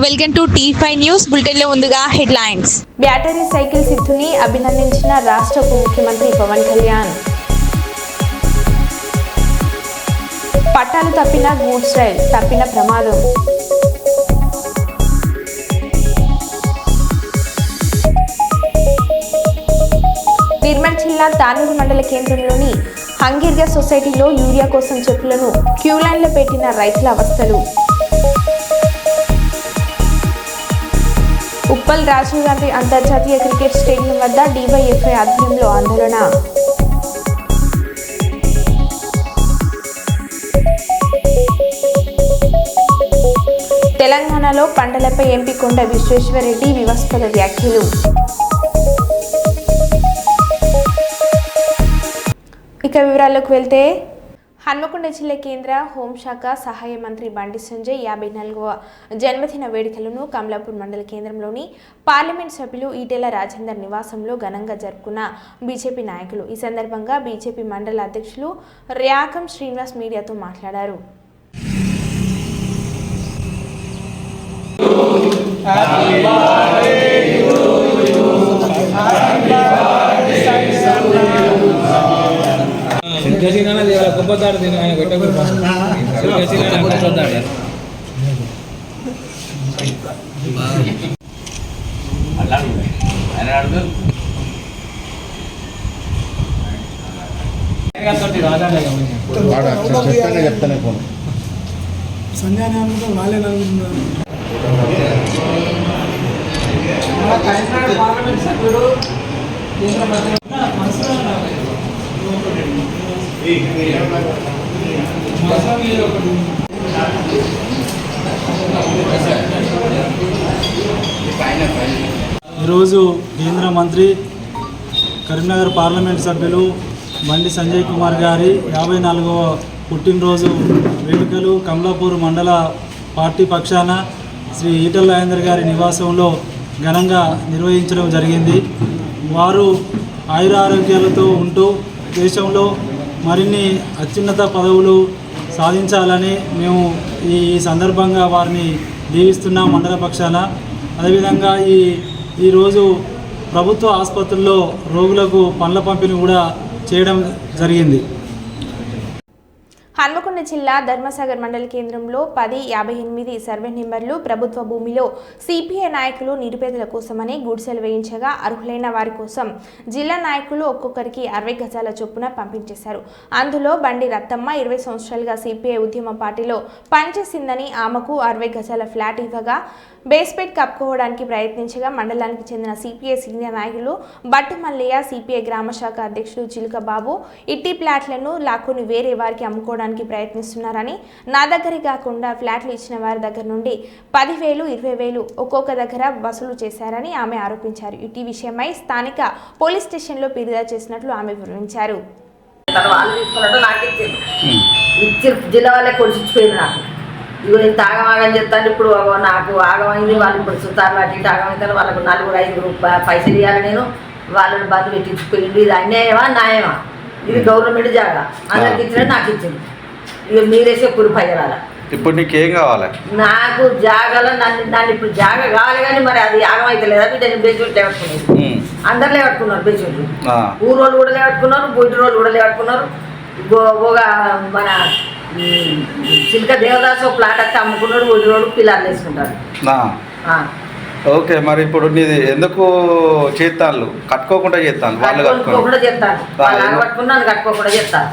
Welcome to T5 news bulletin లో ముందుగా headlines. Battery cycle సిద్ధుని అభినందించిన రాష్ట్ర ఉప ముఖ్యమంత్రి పవన్ కళ్యాణ్. పట్టాలు తప్పిన గూడ్స్ రైల్ తప్పిన ప్రమాదం. నిర్మల్ జిల్లా తానూరు మండల కేంద్రంలోని హంగీర్గా సొసైటీలో యూరియా కోసం చెప్పులను క్యూ లైన్లో పెట్టిన రైతుల అవస్థలు. ఉప్పల్ రాజీవ్ గాంధీ అంతర్జాతీయ క్రికెట్ స్టేడియం వద్ద DYFI ఆధ్వర్యంలో ఆందోళన. తెలంగాణలో పంటలపై ఎంపీ కొండ విశ్వేశ్వరరెడ్డి వివాదాస్పద వ్యాఖ్యలు. ఇక వివరాల్లోకి వెళ్తే హన్మకొండ జిల్లా కేంద్ర హోంశాఖ సహాయ మంత్రి బండి సంజయ్ 54వ జన్మదిన వేడుకలను కమలాపూర్ మండల కేంద్రంలోని పార్లమెంట్ సభ్యులు ఈటెల రాజేందర్ నివాసంలో ఘనంగా జరుపుకున్న బీజేపీ నాయకులు. ఈ సందర్భంగా బీజేపీ మండల అధ్యక్షులు ర్యాకం శ్రీనివాస్ మీడియాతో మాట్లాడారు. చెప్తానే ఫోన్ సంజానాలు వాళ్ళే నలుగుతున్నారు. ఈరోజు కేంద్ర మంత్రి కరీంనగర్ పార్లమెంట్ సభ్యులు బండి సంజయ్ కుమార్ గారి 54వ పుట్టినరోజు వేడుకలు కమలాపూర్ మండల పార్టీ పక్షాన శ్రీ ఈటెల రాజేందర్ గారి నివాసంలో ఘనంగా నిర్వహించడం జరిగింది. వారు ఆయురారోగ్యాలతో ఉంటూ దేశంలో మరిన్ని అత్యున్నత పదవులు సాధించాలని మేము ఈ సందర్భంగా వారిని దీవిస్తున్నాం మండల పక్షాన. అదేవిధంగా ఈరోజు ప్రభుత్వ ఆసుపత్రుల్లో రోగులకు పండ్ల పంపిణీ కూడా చేయడం జరిగింది. హన్మకొండ జిల్లా ధర్మసాగర్ మండల కేంద్రంలో 1058 సర్వే నెంబర్లు ప్రభుత్వ భూమిలో CPI నాయకులు నిరుపేదల కోసమని గుడిసెలు వేయించగా అర్హులైన వారి కోసం జిల్లా నాయకులు ఒక్కొక్కరికి 60 గజాల చొప్పున పంపించేశారు. అందులో బండి రత్తమ్మ 20 సంవత్సరాలుగా CPI ఉద్యమ పార్టీలో పనిచేసిందని ఆమెకు 60 గజాల ఫ్లాట్ ఇవ్వగా బేస్మెంట్ కప్పుకోవడానికి ప్రయత్నించగా మండలానికి చెందిన CPI సీనియర్ నాయకులు బట్టు మల్లయ్య, CPI గ్రామ శాఖ అధ్యక్షుడు చిలుక బాబు ఇట్టి ఫ్లాట్లను లాక్కుని వేరే వారికి అమ్ముకోవడానికి ప్రయత్నిస్తున్నారని, నా దగ్గర కాకుండా ఫ్లాట్లు ఇచ్చిన వారి దగ్గర నుండి 10,000, 20,000 ఒక్కొక్క దగ్గర వసూలు చేశారని ఆమె ఆరోపించారు. ఇటీ విషయమై స్థానిక పోలీస్ స్టేషన్లో ఫిర్యాదు చేసినట్లు ఆమె వివరించారు. జిల్లా వాళ్ళే కొలిచిపోయారు. నాకు ఇవి ఇంత ఆగమాగని చెప్తాను. ఇప్పుడు నాకు ఆగమైంది. వాళ్ళు ఇప్పుడు సుతారు అటు ఇటు ఆగమవుతారు. వాళ్ళకు 4-5 పైసలు ఇవ్వాలి. నేను వాళ్ళని బంధు పెట్టించిపోయింది. ఇది అన్యాయమా న్యాయమా? ఇది గవర్నమెంట్ జాగా అందరికి ఇచ్చిన నాకు ఇచ్చింది. ఇక మీరేసే కురిపయ్యాల. ఇప్పుడు నీకేం కావాలి? నాకు జాగాలో నన్ను ఇప్పుడు జాగా కావాలి. కానీ మరి అది ఆగమైతే లేదా బిడ్డ బేస్మెంట్ లేవట్టుకునేది. అందరు లేవట్టుకున్నారు. బేస్మెంట్లు ఊరోళ్ళు కూడా లేవట్టుకున్నారు, బొడ్డు రోళ్ళు కూడా లేవట్టుకున్నారు. మన చిలుక దేవదాసు ప్లాట్ అయితే అమ్ముకున్నాడు. బొడ్డు రోడ్డు పిల్లలు వేసుకుంటారు. ఓకే, మరి ఇప్పుడు నీది ఎందుకు చేస్తాను? కట్టుకోకుండా చేస్తాను. వాళ్ళు కట్టుకోకుండా చేస్తాను. వాళ్ళు పట్టుకున్నాను కట్టుకోకుండా చేస్తాను.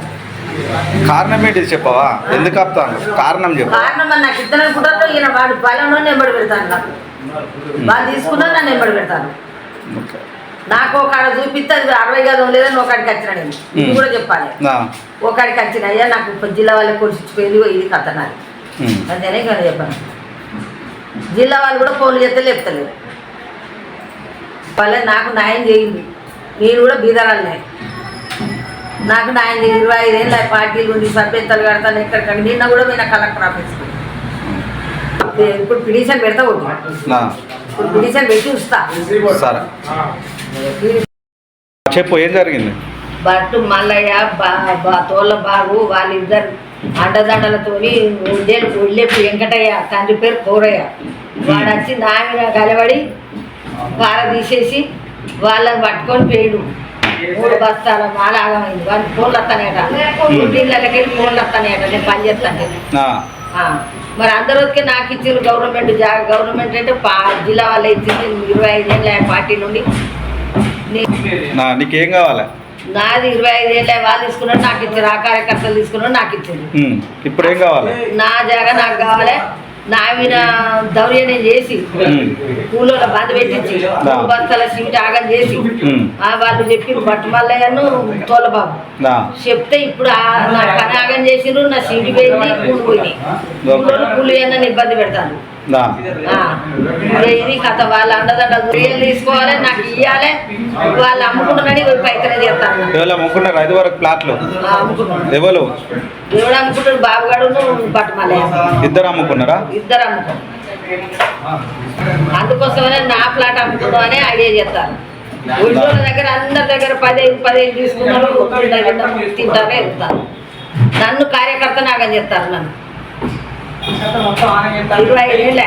కారణం ఏంటి చెప్పవా? ఎందుకు ఆపుతాను? కారణం చెప్పు. కారణం మరి నాకు ఇద్దరు అనుకుంటారు. ఈయన వాడు పల్లెలో నెంబడి పెడతాను. నాకు వాళ్ళు తీసుకున్నారు, నన్ను నెంబడి పెడతాను. నాకు ఒకడ చూపిస్తే అది 60 గజం లేదని ఒకడికి వచ్చిన. నేను ఇది కూడా చెప్పాలి. ఒకడికి వచ్చిన అయ్యా నాకు జిల్లా వాళ్ళకి కొలిచిపోయింది. ఇది కథనాలి అంతేనే కానీ చెప్పాను. జిల్లా వాళ్ళు కూడా ఫోన్లు చేస్తే లేపుతలేరు. వాళ్ళే నాకు న్యాయం చేయింది. నేను కూడా బీదరాలనే. నాకు న్యాయం 25 ఏళ్ళ పార్టీలు ఉండి సభ్యతలు కడతాను. ఎక్కడికక్కడ నిన్న కూడా పోయిన కలెక్టర్ ఆఫీస్కి. ఇప్పుడు పిటిషన్ పెడతా కొట్టు. ఇప్పుడు పిటిషన్ పెట్టి చూస్తా. చెప్పు, ఏం జరిగింది? బట్టు మల్లయ్య తోళ్ళ బాబు వాళ్ళిద్దరు అండదండలతోని ఒళ్ళేపు వెంకటయ్య తండ్రి పేరు కోరయ్య వాడు వచ్చి నా మీద కలబడి పార తీసేసి వాళ్ళని పట్టుకొని పోయాడు 3 బస్తాల మాలాగమైంది వాళ్ళు ఫోన్లు వస్తానేట ఇంటిళ్ళకి వెళ్ళి ఫోన్లు వస్తానేట నేను పని చేస్తాను మరి అందరికి నాకు ఇచ్చారు గవర్నమెంట్ అంటే జిల్లా వాళ్ళు ఇచ్చింది 25 ఏళ్ళ పార్టీ నుండి నీకేం కావాలి నాది 25 ఏళ్ళ వాళ్ళు తీసుకున్నారు నాకు ఇచ్చారు ఆ కార్యకర్తలు తీసుకున్నారు నాకు ఇచ్చారు ఇప్పుడు ఏం కావాలి నా జాగా నాకు కావాలి నా మీద దౌర్జన్యం చేసి కూలోళ్ళ బంద్ పెట్టించి 3 బస్తాల సీట్ ఆగం చేసి వాళ్ళు చెప్పి బట్టుమల్లయ్యను తోలబాబు చెప్తే ఇప్పుడు నా పని ఆగం చేసిరు నా సీటు పోయింది కూలి పోయింది కూలి అన్న ఇబ్బంది పెడతాను ఇది కథ వాళ్ళ అండదండ తీసుకోవాలి నాకు ఇవ్వాలి వాళ్ళు అమ్ముకుంటున్నారని పైకనే చేస్తాను ఎవరు అమ్ముకుంటారు బాబుగాడు బట్టుమల్లయ్య ఇద్దరు అమ్ముకున్నారు అందుకోసమనే నా ప్లాట్ అమ్ముకున్నాం అని ఐడియా చేస్తారు ఊళ్ళో దగ్గర అందరి దగ్గర 15 తీసుకున్నారు తింటారే వెళ్తారు నన్ను కార్యకర్త నాగని చెప్తారు నన్ను 25 ఏళ్ళ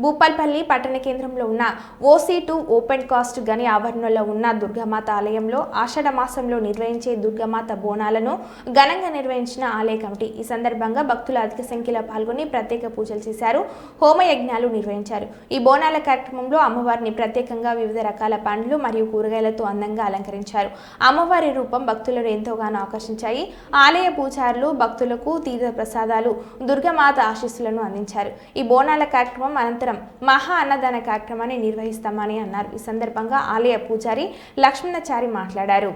భూపాల్పల్లి పట్టణ కేంద్రంలో ఉన్న OC2 ఓపెన్ కాస్ట్ గని ఆవరణలో ఉన్న దుర్గామాత ఆలయంలో ఆషాఢ మాసంలో నిర్వహించే దుర్గామాత బోనాలను ఘనంగా నిర్వహించిన ఆలయ కమిటీ. ఈ సందర్భంగా భక్తులు అధిక సంఖ్యలో పాల్గొని ప్రత్యేక పూజలు చేశారు, హోమయజ్ఞాలు నిర్వహించారు. ఈ బోనాల కార్యక్రమంలో అమ్మవారిని ప్రత్యేకంగా వివిధ రకాల పండ్లు మరియు కూరగాయలతో అందంగా అలంకరించారు. అమ్మవారి రూపం భక్తులను ఎంతోగానో ఆకర్షించాయి. ఆలయ పూజారులు భక్తులకు తీర్థ ప్రసాదాలు, దుర్గామాత ఆశీస్సులను అందించారు. ఈ బోనాల కార్యక్రమం అనంతరం మహా అన్నదాన కార్యక్రమాన్ని నిర్వహిస్తామని అన్నారు. ఈ సందర్భంగా ఆలయ పూజారి లక్ష్మణచారి మాట్లాడారు.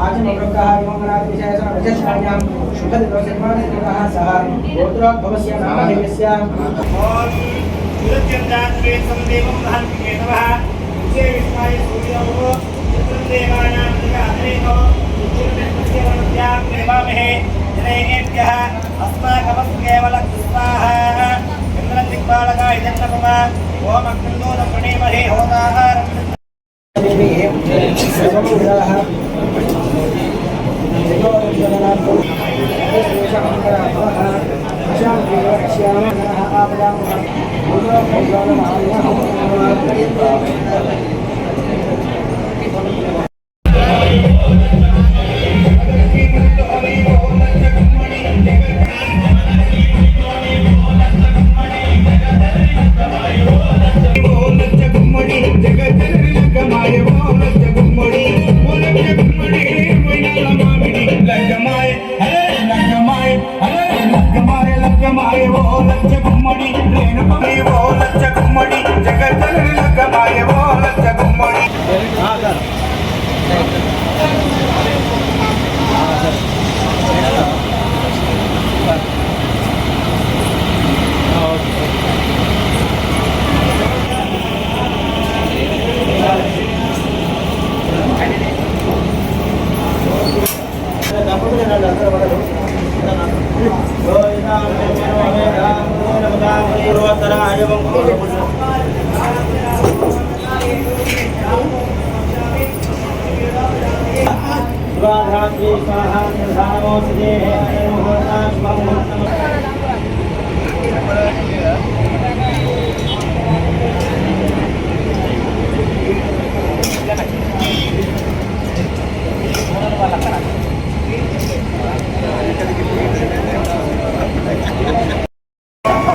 आज मग्रकाः विमंगलादिशयसः रजस्वाण्यां शुभदिवसर्वादिकः सह गोत्रोद्भवस्य नामधेयस्य गुरुचन्द्राद्वैतं देवं महन्तिकेतवः विषये विष्णाय सूर्योः चतुर्देवानां दिगाधरेको गुरुचन्द्रस्य वनस्यां देवामहे जनेभ्यः अस्माकमस्तु केवलस्वाहा चन्द्रं दिक्पालकाय जन्मकुमा ओम अग्निन्दोदं प्रणेमहे होताहारं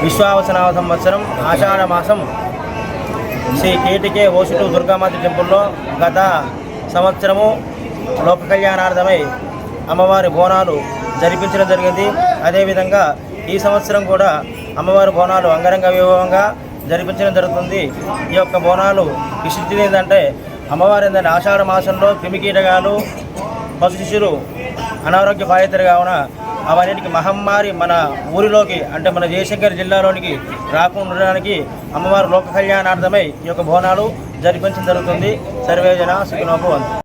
విశ్వావసనామ సంవత్సరం ఆషాఢ మాసం శ్రీ కేటికే ఓసి2 దుర్గామాత టెంపుల్లో గత సంవత్సరము లోక కళ్యాణార్థమై అమ్మవారి బోనాలు జరిపించడం జరిగింది. అదేవిధంగా ఈ సంవత్సరం కూడా అమ్మవారి బోనాలు అంగరంగ వైభవంగా జరిపించడం జరుగుతుంది. ఈ యొక్క బోనాలు విశిష్టి ఏంటంటే అమ్మవారి ఏంటంటే ఆషాఢ మాసంలో క్రిమికీటకాలు పశు శిశువులు అనారోగ్య బాధితులు కావున అవన్నిటికి మహమ్మారి మన ఊరిలోకి అంటే మన జయశంకర్ జిల్లాలోనికి రాకుండా ఉండడానికి అమ్మవారి లోక కళ్యాణార్థమై ఈ యొక్క బోనాలు జరిపించడం జరుగుతుంది. సర్వేజన సుఖినో భవంతు.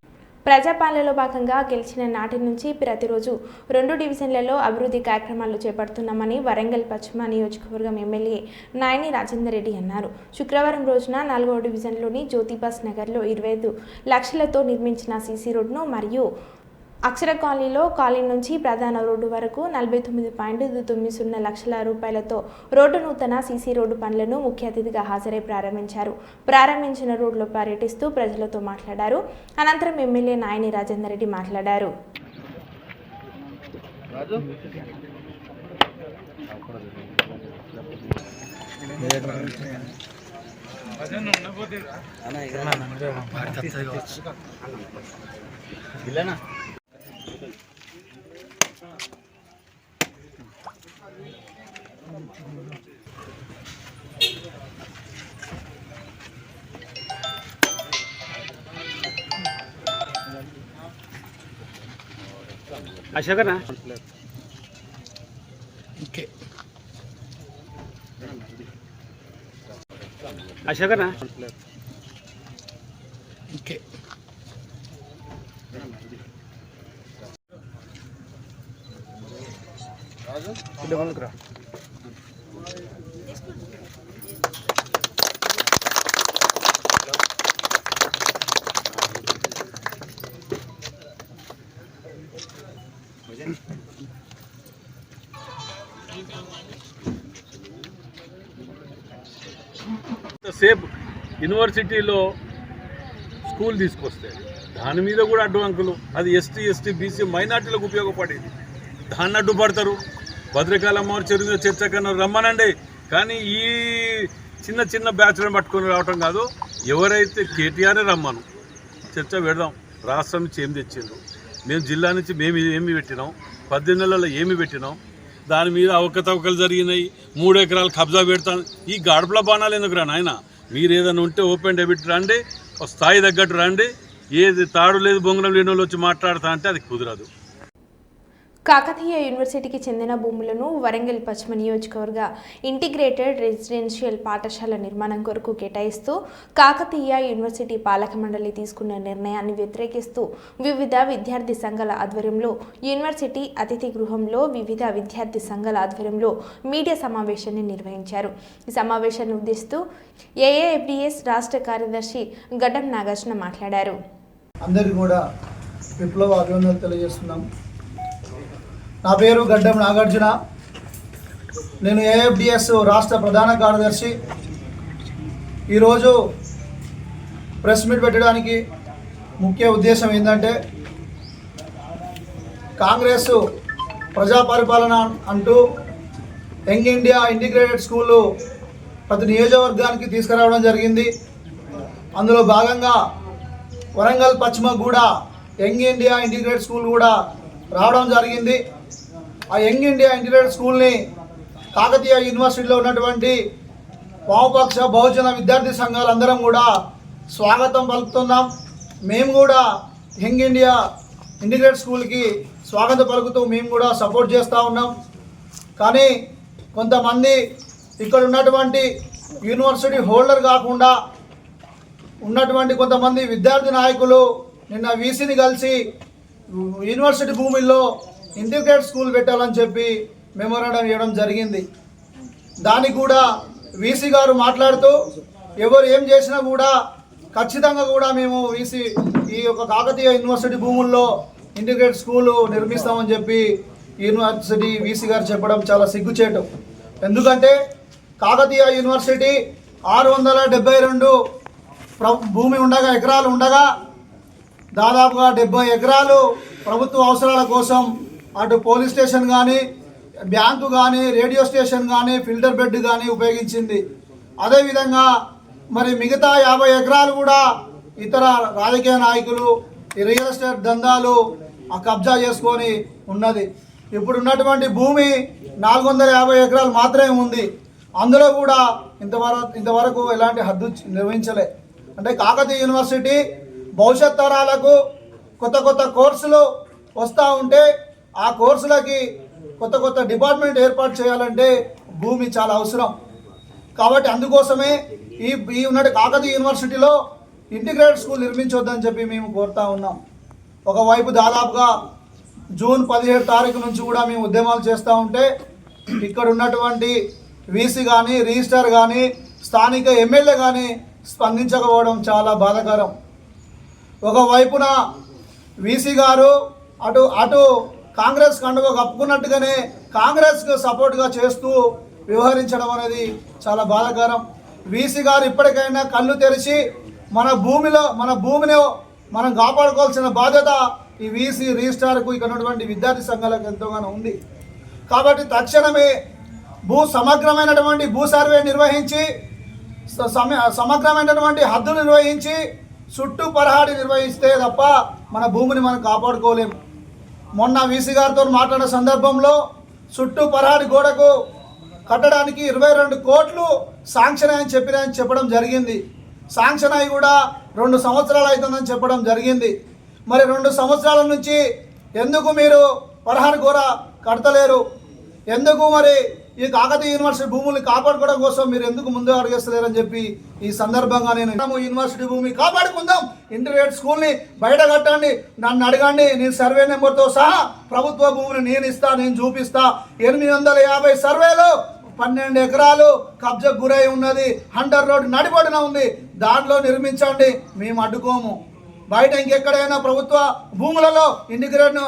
ప్రజాపాలనలో భాగంగా గెలిచిన నాటి నుంచి ప్రతిరోజు 2 డివిజన్లలో అభివృద్ధి కార్యక్రమాలు చేపడుతున్నామని వరంగల్ పశ్చిమ నియోజకవర్గం ఎమ్మెల్యే నాయని రాజేందర్ రెడ్డి అన్నారు. శుక్రవారం రోజున 4వ డివిజన్లోని జ్యోతిబాస్ నగర్లో 25 లక్షలతో నిర్మించిన సీసీ రోడ్ను మరియు అక్షర కాలనీలో కాలనీ నుంచి ప్రధాన రోడ్డు వరకు 49.90 లక్షల రూపాయలతో రోడ్డు నూతన సీసీ రోడ్డు పనులను ముఖ్య అతిథిగా హాజరై ప్రారంభించారు. ప్రారంభించిన రోడ్లో పర్యటిస్తూ ప్రజలతో మాట్లాడారు. అనంతరం ఎమ్మెల్యే నాయని రాజేందర్ రెడ్డి మాట్లాడారు. అశోకనా ఓకే అశోకనా ఓకే రాజు సేపు యూనివర్సిటీలో స్కూల్ తీసుకొస్తే దాని మీద కూడా అడ్డంకులు. అది ఎస్టీ బీసీ మైనార్టీలకు ఉపయోగపడేది. దాన్ని అడ్డుపడతారు. భద్రకాళమ్మ చెరువు మీద చర్చ కన్నా రమ్మనండి, కానీ ఈ చిన్న బ్యాచ్లను పట్టుకొని రావటం కాదు. ఎవరైతే కేటీఆర్ రమ్మను చర్చ పెడదాం. రాష్ట్రం నుంచి ఏం తెచ్చిండ్రు, మేము జిల్లా నుంచి మేము ఏమి పెట్టినాం, 18 నెలల్లో ఏమి పెట్టినాం, దాని మీద అవకతవకలు జరిగినాయి. 3 ఎకరాలు కబ్జా పెడతాను. ఈ గాడుపుల బాణాలు ఎందుకు రా నాయన? మీరు ఏదైనా ఉంటే ఓపెన్ డెబిట్ రండి, స్థాయి తగ్గట్టు రండి. ఏది తాడు లేదు బొంగరం లేని వాళ్ళు వచ్చి మాట్లాడతా అంటే అది కుదరదు. కాకతీయ యూనివర్సిటీకి చెందిన భూములను వరంగల్ పశ్చిమ నియోజకవర్గ ఇంటిగ్రేటెడ్ రెసిడెన్షియల్ పాఠశాల నిర్మాణం కొరకు కేటాయిస్తూ కాకతీయ యూనివర్సిటీ పాలక మండలి తీసుకున్న నిర్ణయాన్ని వ్యతిరేకిస్తూ వివిధ విద్యార్థి సంఘాల ఆధ్వర్యంలో యూనివర్సిటీ అతిథి గృహంలో వివిధ విద్యార్థి సంఘాల ఆధ్వర్యంలో మీడియా సమావేశాన్ని నిర్వహించారు. ఈ సమావేశాన్ని ఉద్దేశిస్తూ ఏఏఎఫ్డిఎస్ రాష్ట్ర కార్యదర్శి గడ్డం నాగార్జున మాట్లాడారు. అందరికీ కూడా విప్లవ అభినందనలు తెలియజేస్తున్నాం. నా పేరు గడ్డం నాగార్జున. నేను ఏఎఫ్డిఎస్ రాష్ట్ర ప్రధాన కార్యదర్శి. ఈరోజు ప్రెస్ మీట్ పెట్టడానికి ముఖ్య ఉద్దేశం ఏంటంటే, కాంగ్రెస్ ప్రజా పరిపాలన అంటూ యంగ్ ఇండియా ఇంటిగ్రేటెడ్ స్కూలు ప్రతి నియోజకవర్గానికి తీసుకురావడం జరిగింది. అందులో భాగంగా వరంగల్ పశ్చిమ కూడా యంగ్ ఇండియా ఇంటిగ్రేటెడ్ స్కూల్ కూడా రావడం జరిగింది. ఆ యంగ్ ఇండియా ఇంటిగ్రేటెడ్ స్కూల్ని కాకతీయ యూనివర్సిటీలో ఉన్నటువంటి వామపక్ష బహుజన విద్యార్థి సంఘాలందరం కూడా స్వాగతం పలుకుతున్నాం. మేము కూడా యంగ్ ఇండియా ఇంటిగ్రేటెడ్ స్కూల్కి స్వాగతం పలుకుతూ మేము కూడా సపోర్ట్ చేస్తూ ఉన్నాం. కానీ కొంతమంది ఇక్కడ ఉన్నటువంటి యూనివర్సిటీ హోల్డర్ కాకుండా ఉన్నటువంటి కొంతమంది విద్యార్థి నాయకులు నిన్న వీసీని కలిసి యూనివర్సిటీ భూమిలో ఇంటిగ్రేటెడ్ స్కూల్ పెట్టాలని చెప్పి మెమోరాండం ఇవ్వడం జరిగింది. దానికి కూడా వీసీ గారు మాట్లాడుతూ ఎవరు ఏం చేసినా కూడా ఖచ్చితంగా కూడా మేము ఈ యొక్క కాకతీయ యూనివర్సిటీ భూముల్లో ఇంటిగ్రేటెడ్ స్కూలు నిర్మిస్తామని చెప్పి యూనివర్సిటీ వీసీ గారు చెప్పడం చాలా సిగ్గుచేటు. ఎందుకంటే కాకతీయ యూనివర్సిటీ 672 భూమి ఉండగా ఎకరాలు ఉండగా దాదాపుగా 70 ఎకరాలు ప్రభుత్వ అవసరాల కోసం అటు పోలీస్ స్టేషన్ కానీ, బ్యాంకు కానీ, రేడియో స్టేషన్ కానీ, ఫిల్టర్ బెడ్ కానీ ఉపయోగించింది. అదేవిధంగా మరి మిగతా 50 ఎకరాలు కూడా ఇతర రాజకీయ నాయకులు రియల్ ఎస్టేట్ దందాలు కబ్జా చేసుకొని ఉన్నది. ఇప్పుడు ఉన్నటువంటి భూమి 450 ఎకరాలు మాత్రమే ఉంది. అందులో కూడా ఇంతవరకు ఎలాంటి హద్దు నిర్వహించలే. అంటే కాకతీయ యూనివర్సిటీ భవిష్యత్ తరాలకు కొత్త కోర్సులు వస్తూ ఉంటే ఆ కోర్సులకి కొత్త కొత్త డిపార్ట్మెంట్ ఏర్పాటు చేయాలంటే భూమి చాలా అవసరం. కాబట్టి అందుకోసమే ఈ ఉన్నటి కాకతీయ యూనివర్సిటీలో ఇంటిగ్రేటెడ్ స్కూల్ నిర్మించొద్దని చెప్పి మేము కోరుతా ఉన్నాం. ఒకవైపు దాదాపుగా జూన్ 17 తారీఖు నుంచి కూడా మేము ఉద్యమాలు చేస్తూ ఉంటే ఇక్కడ ఉన్నటువంటి వీసీ కానీ రిజిస్ట్రార్ కానీ స్థానిక ఎమ్మెల్యే కానీ స్పందించకపోవడం చాలా బాధాకరం. ఒకవైపున వీసీ గారు అటు కాంగ్రెస్ కండువ కప్పుకున్నట్టుగానే కాంగ్రెస్కు సపోర్ట్గా చేస్తూ వ్యవహరించడం అనేది చాలా బాధాకరం. వీసీ గారు ఇప్పటికైనా కళ్ళు తెరిచి మన భూమిని మనం కాపాడుకోవాల్సిన బాధ్యత ఈ వీసీ రిజిస్ట్రార్కు ఇక్కడ ఉన్నటువంటి విద్యార్థి సంఘాలకు ఎంతోగానో ఉంది. కాబట్టి తక్షణమే సమగ్రమైనటువంటి భూ సర్వే నిర్వహించి సమగ్రమైనటువంటి హద్దులు నిర్వహించి చుట్టూ పరహాడి నిర్వహిస్తే తప్ప మన భూమిని మనం కాపాడుకోలేము. మొన్న వీసీ గారితో మాట్లాడిన సందర్భంలో చుట్టూ పరహాడి గోడకు కట్టడానికి 22 కోట్లు శాంక్షన్ అని చెప్పడం జరిగింది. శాంక్షన్ అయి కూడా 2 సంవత్సరాలు అవుతుందని చెప్పడం జరిగింది. మరి 2 సంవత్సరాల నుంచి ఎందుకు మీరు పరహాడి గోడ కడతలేరు? ఎందుకు మరి ఈ కాకతీయ యూనివర్సిటీ భూముల్ని కాపాడుకోవడం కోసం మీరు ఎందుకు ముందు అడిగేస్తలేరని చెప్పి ఈ సందర్భంగా నేను యూనివర్సిటీ భూమి కాపాడుకుందాం, ఇంటిగ్రేటెడ్ స్కూల్ని బయట కట్టండి, నన్ను అడగండి, నేను సర్వే నెంబర్తో సహా ప్రభుత్వ భూమిని నేను చూపిస్తా. 850 సర్వేలు 12 ఎకరాలు కబ్జాకు గురై ఉన్నది, హంటర్ రోడ్ నడిబడిన ఉంది, దాంట్లో నిర్మించండి, మేము అడ్డుకోము. బయట ఇంకెక్కడైనా ప్రభుత్వ భూములలో ఇంటిగ్రేట్ను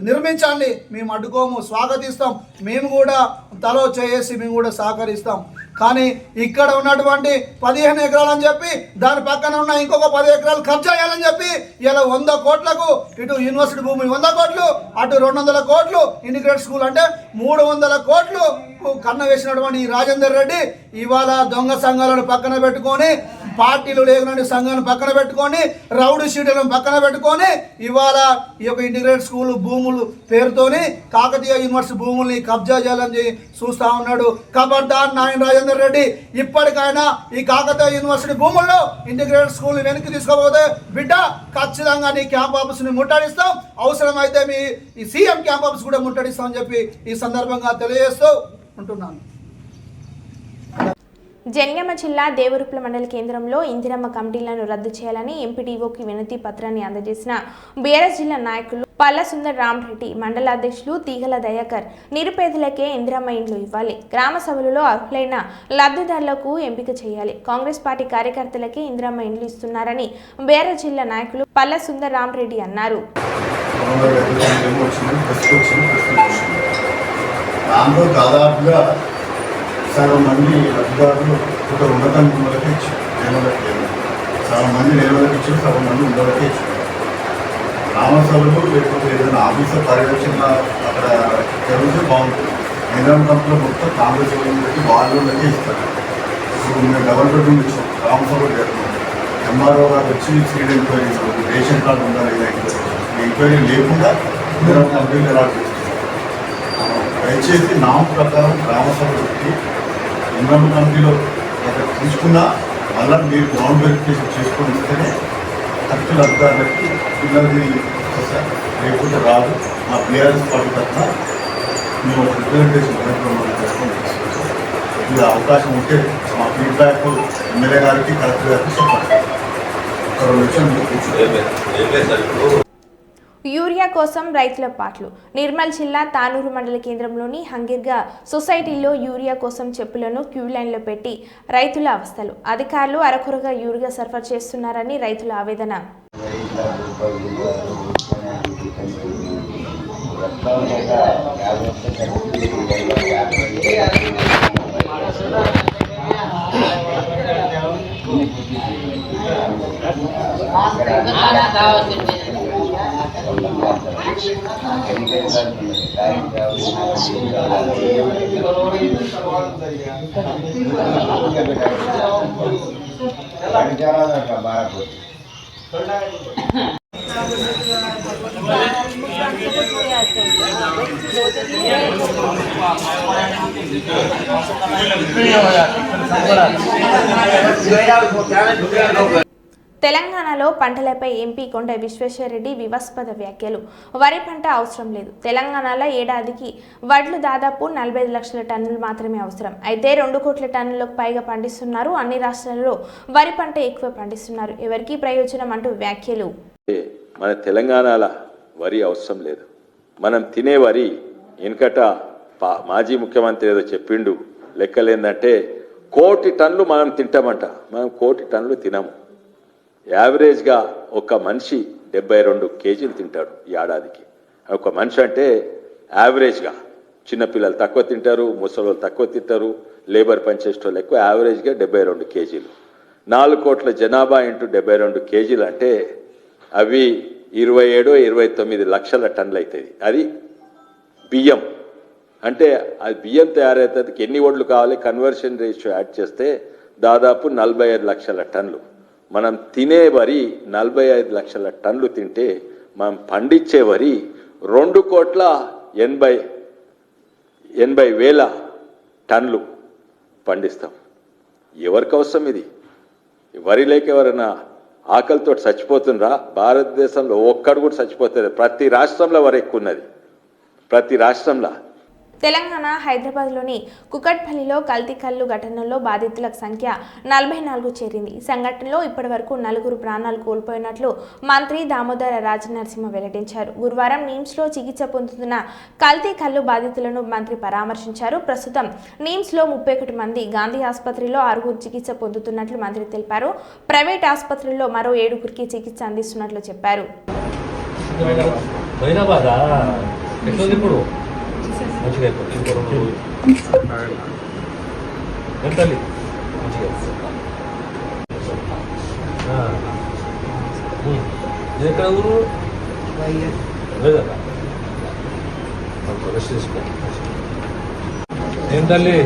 నిర్మించండి, మేము అడ్డుకోము, స్వాగతిస్తాం. మేము కూడా తలో చేసి మేము కూడా సహకరిస్తాం. కానీ ఇక్కడ ఉన్నటువంటి 15 ఎకరాలు అని చెప్పి దాని పక్కన ఉన్న ఇంకొక 10 ఎకరాలు కబ్జా చేయాలని చెప్పి ఇలా 100 కోట్లకు ఇటు యూనివర్సిటీ భూమి 100 కోట్లు, అటు 200 కోట్లు ఇంటిగ్రేటెడ్ స్కూల్ అంటే 300 కోట్లు కన్న వేసినటువంటి ఈ రాజేందర్ రెడ్డి ఇవాళ దొంగ సంఘాలను పక్కన పెట్టుకొని, పార్టీలు లేకునండి సంఘాలను పక్కన పెట్టుకొని, రౌడీ షీట్లను పక్కన పెట్టుకొని ఇవాళ ఈ యొక్క ఇంటిగ్రేటెడ్ స్కూల్ భూములు పేరుతోని కాకతీయ యూనివర్సిటీ భూముల్ని కబ్జా చేయాలని చూస్తూ ఉన్నాడు. ఖబర్దార్ నాయన రాజేందర్ రెడ్డి, ఇప్పటికైనా ఈ కాకతీయ యూనివర్సిటీ భూముల్లో ఇంటిగ్రేటెడ్ స్కూల్ని వెనక్కి తీసుకోకపోతే బిడ్డ ఖచ్చితంగా నీ క్యాంప్ ఆఫీస్ని ముట్టడిస్తాం, అవసరమైతే ఈ సీఎం క్యాంప్ ఆఫీస్ కూడా ముట్టడిస్తామని చెప్పి ఈ సందర్భంగా తెలియజేస్తూ ఉంటున్నాను. జనగామ జిల్లా దేవరుప్ల మండల కేంద్రంలో ఇందిరమ్మ కమిటీలను రద్దు చేయాలని ఎంపీడీఓకి వినతి పత్రాన్ని అందజేసిన బీఆర్ఎస్ జిల్లా నాయకులు పల్ల సుందర్ రామరెడ్డి, మండల అధ్యక్షులు తీగల దయాకర్ నిరుపేదలకే ఇందిరమ్మ ఇండ్లు ఇవ్వాలి, గ్రామ సభలలో అర్హులైన లబ్ధిదారులకు ఎంపిక చేయాలి, కాంగ్రెస్ పార్టీ కార్యకర్తలకే ఇందిరమ్మ ఇండ్లు ఇస్తున్నారని బీఆర్ఎస్ జిల్లా నాయకులు పల్ల సుందర్ రామరెడ్డి అన్నారు. చాలా మంది లబ్ధిదారులు ఒక ఉన్నతానికి ఉండలకే ఇచ్చారు, నేలలకి చాలా మంది నేలలకి ఇచ్చారు, చాలా మంది ఉండలకే ఇచ్చారు. గ్రామసభలు లేకపోతే ఏదైనా ఆఫీసర్ పర్యవేక్షణ అక్కడ జరిగితే బాగుంటుంది. ఇందిరమ్మ కంపెనీలో మొత్తం కాంగ్రెస్ వాళ్ళకి వాళ్ళకే ఇస్తారు. ఇప్పుడు మేము డబల్ బెడ్రూమ్ ఇచ్చాం, గ్రామసభలు జరుగుతుంది. ఎంఆర్ఓ గారు వచ్చి సీడ్ ఎంక్వైరీ రేషన్ కార్డు ఉందా లేదా ఎంక్వైరీ లేకుండా ఇందిరమ్మ కంపెనీలు ఎలా చేస్తారు. దయచేసి నామ ప్రకారం గ్రామసభలు పెట్టి ఇందిరమ్మ కమిటీలో తీసుకున్నా మళ్ళీ మీరు గ్రౌండ్ వెరిఫికేషన్ చేసుకొని ఇస్తేనే కరెక్ట్ అధికారులకి పిల్లలకి వస్తారు, లేకపోతే రాదు. మా బీఆర్ఎస్ పార్టీ తరఫున మేము రిప్రజెంటేషన్ కార్యక్రమాలు చేసుకొని ఇది అవకాశం ఉంటే మా ఫీడ్బ్యాక్ ఎమ్మెల్యే గారికి కలెక్టర్ గారికి చెప్పండి. ఒక 2 లక్షలు యూరియా కోసం రైతుల పాటలు. నిర్మల్ జిల్లా తానూరు మండల కేంద్రంలోని హంగిర్గా సొసైటీలో యూరియా కోసం చెప్పులను క్యూ లైన్లో పెట్టి రైతుల అవస్థలు. అధికారులు అరకొరగా యూరియా సరఫరా చేస్తున్నారని రైతుల ఆవేదన. తెలంగాణలో పంటలపై ఎంపీ కొండ విశ్వేశ్వరరెడ్డి వివాదాస్పద వ్యాఖ్యలు. వరి పంట అవసరం లేదు. తెలంగాణలో ఏడాదికి వడ్లు దాదాపు 45 లక్షల టన్నులు మాత్రమే అవసరం. అయితే 2 కోట్ల టన్నులకు పైగా పండిస్తున్నారు. అన్ని రాష్ట్రాలలో వరి పంట ఎక్కువ పండిస్తున్నారు. ఎవరికి ప్రయోజనం అంటూ వ్యాఖ్యలు. మన తెలంగాణలో వరి అవసరం లేదు. మనం తినే వరి వెనకట మాజీ ముఖ్యమంత్రి ఏదో చెప్పిండు, లెక్కలేందంటే 1 కోటి టన్నులు మనం తింటామంట. మనం 1 కోటి టన్నులు తినము. యావరేజ్గా ఒక మనిషి 72 కేజీలు తింటాడు ఈ ఏడాదికి. ఒక మనిషి అంటే యావరేజ్గా చిన్నపిల్లలు తక్కువ తింటారు, ముసలి తక్కువ తింటారు, లేబర్ పనిచేసేటోళ్ళు ఎక్కువ. యావరేజ్గా 72 కేజీలు. 4 కోట్ల జనాభా ఇంటూ 72 కేజీలు అంటే అవి 27-29 లక్షల టన్నులు అవుతుంది. అది బియ్యం అంటే అది బియ్యం తయారవుతుంది. ఎన్ని ఒడ్లు కావాలి, కన్వర్షన్ రేషియో యాడ్ చేస్తే దాదాపు 45 లక్షల టన్నులు. మనం తినే వరి 45 లక్షల టన్నులు తింటే మనం పండించే వరి 2,80,000 టన్నులు పండిస్తాం. ఎవరికి అవసరం ఇది? వరి లేక ఎవరైనా ఆకలితో చచ్చిపోతుండ్రా? భారతదేశంలో ఒక్కడు కూడా చచ్చిపోతుంది. ప్రతి రాష్ట్రంలో వరి ఎక్కువ ఉన్నది, ప్రతి రాష్ట్రంలో. తెలంగాణ హైదరాబాద్లోని కుకట్పల్లిలో కల్తీ కల్లు ఘటనలో బాధితుల సంఖ్య 44 చేరింది. ఈ సంఘటనలో ఇప్పటివరకు 4 ప్రాణాలు కోల్పోయినట్లు మంత్రి దామోదర రాజనరసింహ వెల్లడించారు. గురువారం నిమ్స్లో చికిత్స పొందుతున్న కల్తీ కల్లు బాధితులను మంత్రి పరామర్శించారు. ప్రస్తుతం నిమ్స్లో 31 మంది, గాంధీ ఆసుపత్రిలో 6 చికిత్స పొందుతున్నట్లు మంత్రి తెలిపారు. ప్రైవేట్ ఆసుపత్రుల్లో మరో 7 చికిత్స అందిస్తున్నట్లు చెప్పారు. మంచిగా అయిపోతుంది. ఇంకో 2 రోజులు ఎంతలి మంచిగా ఇది ఎక్కడ ఊరు లేదా రెస్ట్ చేసుకో. ఏం తల్లి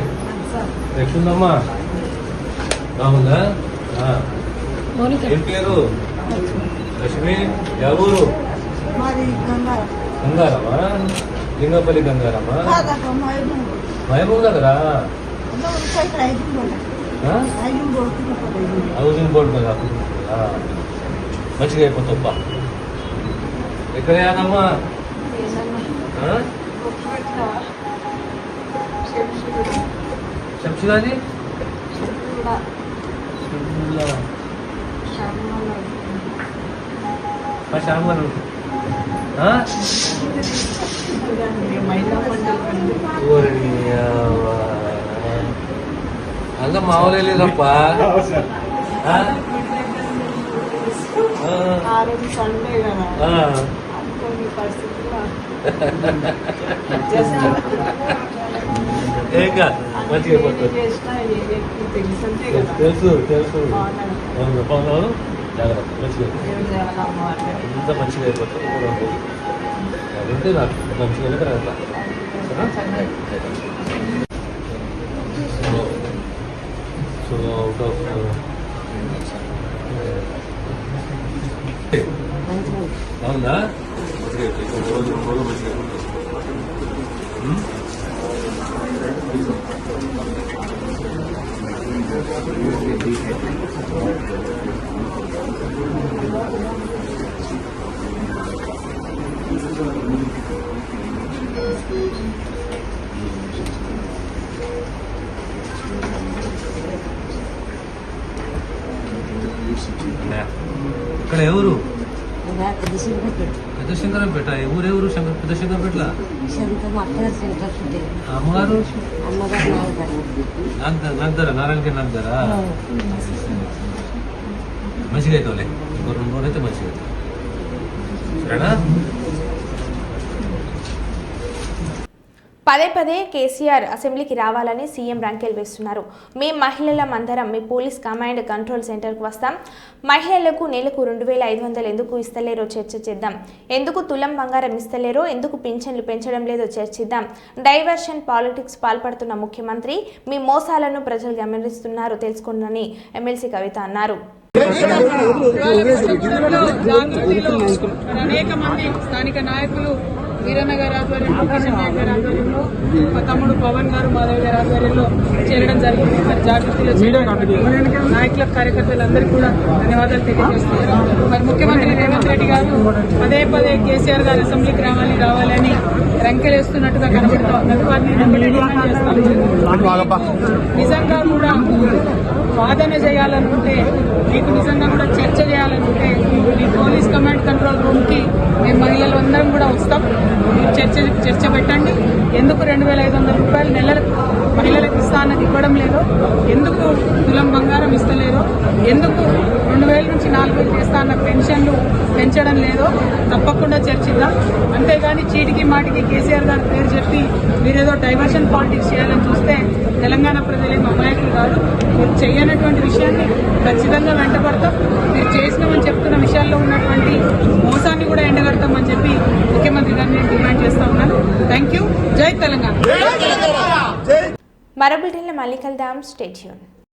ఎట్లుందమ్మా? బాగుందా? ఏం పేరు? లక్ష్మి. ఎవరు? గంగారమ్మా. లింగపల్లి గంగారమ్మా. మహబూబ్ నగరా? హౌసింగ్ బోర్డు కదా. మంచిగా అయిపోతాప్పా. ఎక్కడ యాదమ్మా? శంషులాది శ్యామలు. అంత మామూలే లేదప్పా. మంచిగా తెలుసు తెలుసు. బాగున్నాను. జాగ్రత్త. మంచిగా ఎంత మంచిగా అయిపోతుంది. అదంటే నాకు మంచిగా అట్లా. సో అవుట్ ఆఫ్ అవునా? రోజు మంచిగా ఇక్కడ ఎవరు? పెద్ద శంకరంపేట. ఊరెవరు? పెద్ద శంకరంపేట. అమ్మగారు నాగదరా, నారాయణకి నాగదరా. మంచిగా అవుతావులే. ఇంకో 2 రోజులు అయితే మంచిగా అవుతావు. సరేనా? పదే కేసీఆర్ అసెంబ్లీకి రావాలని సీఎం రంకెలు వేస్తున్నారు. మేము మహిళల మందరం మీ పోలీస్ కమాండ్ కంట్రోల్ సెంటర్కు వస్తాం. మహిళలకు నెలకు 2,500 ఎందుకు ఇస్తలేరో చర్చ చేద్దాం. ఎందుకు తులం బంగారం ఇస్తలేరో, ఎందుకు పింఛన్లు పెంచడం లేదో చర్చిద్దాం. డైవర్షన్ పాలిటిక్స్ పాల్పడుతున్న ముఖ్యమంత్రి మీ మోసాలను ప్రజలు గమనిస్తున్నారు, తెలుసుకోండి ఎమ్మెల్సీ కవిత అన్నారు. అనేక మంది స్థానిక నాయకులు వీరన్న గారి ఆధ్వర్యంలో, కిషన్ నాయక్ గారి ఆధ్వర్యంలో, మా తమ్ముడు పవన్ గారు, మాధవ్ గారి ఆధ్వర్యంలో చేరడం జరిగింది. మరి జాగృతిలో నాయకుల కార్యకర్తలందరికీ కూడా ధన్యవాదాలు తెలియజేస్తున్నారు. మరి ముఖ్యమంత్రి రేవంత్ రెడ్డి గారు పదే పదే కేసీఆర్ గారు అసెంబ్లీకి రావాలని రంకెలేస్తున్నట్టుగా కనబడుతూ ఉన్నది. వారిని నిజంగా కూడా వాదన చేయాలనుకుంటే, మీకు నిజంగా కూడా చర్చ చేయాలనుకుంటే ఈ పోలీస్ కమాండ్ కంట్రోల్ రూమ్కి మేము మహిళలు అందరం కూడా వస్తాం. మీరు చర్చ పెట్టండి. ఎందుకు 2,500 రూపాయలు నెలలకు మహిళలకు ఇస్తానని ఇవ్వడం లేదో, ఎందుకు తులం బంగారం ఇస్తలేరో, ఎందుకు 2,000 నుంచి 4,000 చేస్తా అన్న పెన్షన్లు పెంచడం లేదో తప్పకుండా చర్చిద్దాం. అంతేగాని చీటికి మాటికి కేసీఆర్ గారి పేరు చెప్పి మీరేదో డైవర్షన్ పాలిటిక్స్ చేయాలని చూస్తే తెలంగాణ ప్రజలేం అమాయకులు కాదు. మీరు చేయనటువంటి విషయాన్ని ఖచ్చితంగా వెంటబడతాం. మీరు చేసినామని చెప్తున్న విషయాల్లో ఉన్నటువంటి మోసాన్ని కూడా ఎండగడతామని చెప్పి ముఖ్యమంత్రి గారిని నేను డిమాండ్ చేస్తా ఉన్నాను. Thank you. జై తెలంగాణ. మరో బులెటిన్లో మళ్ళీ కలుద్దాం. Stay tune.